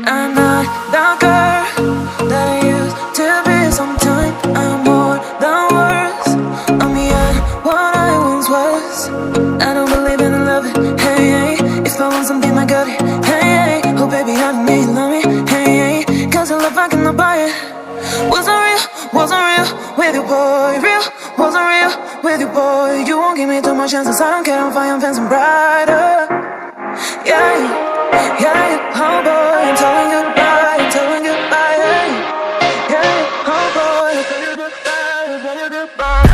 I'm not the girl that I used to be. Sometimes I'm more than words. I'm beyond what I once was. I don't believe in love. Hey, hey. If I want something, I got it. Hey, hey. Oh baby, I don't need love me. Hey, hey. Cause the love I cannot buy it. Wasn't real with you, boy. Real, wasn't real with you, boy. You won't give me too much chances. I don't care if I am fancy brighter. Yeah, yeah, oh boy, I'm telling you goodbye, I'm telling you goodbye, yeah, oh boy, I'm telling you goodbye, I'm telling you goodbye.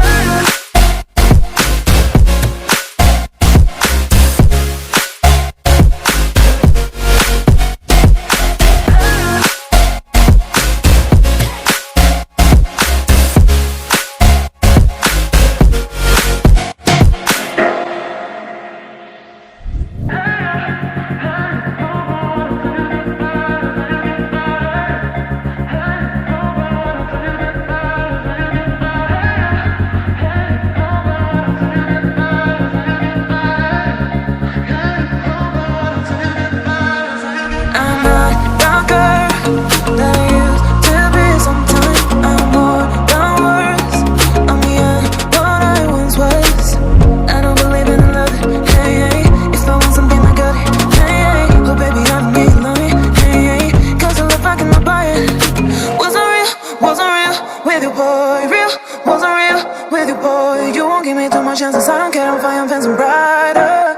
Chances I don't care if I am fancy brighter.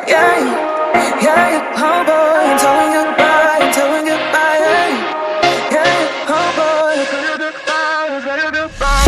Yeah, yeah, oh boy, I'm telling you goodbye, I'm telling you goodbye, yeah, oh boy, I'm telling you goodbye, I'm telling you goodbye.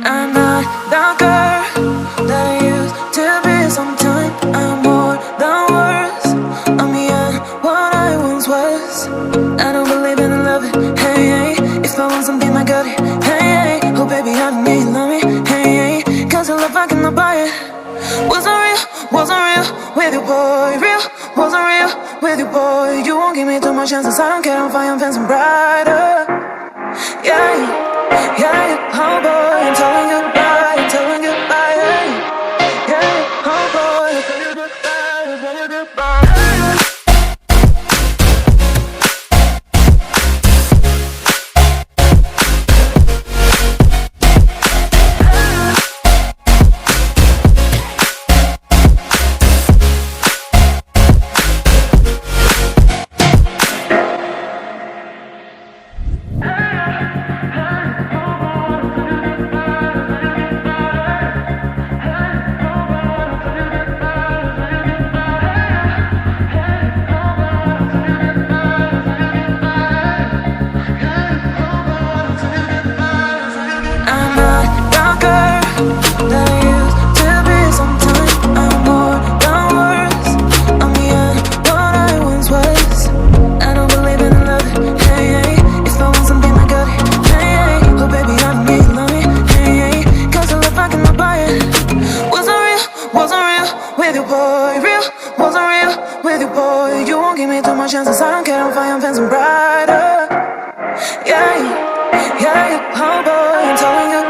I'm not the girl that I used to be. Sometimes I'm more than words. I'm beyond what I once was. I don't believe in love. Hey, hey, if I want something, I got it. Hey, hey, oh baby, I don't need love me. Hey, hey, cause the love I cannot buy it. Wasn't real with you, boy. Real, wasn't real with you, boy. You won't give me too much chances. I don't care if I am fancy brighter. Yeah, yeah, oh boy, I'm telling you goodbye, I'm telling you goodbye. Yeah, yeah, oh boy, I'm telling you goodbye, I'm telling you goodbye. Chances I don't care if I am fancy brighter. Yeah, yeah, oh boy, I'm telling you.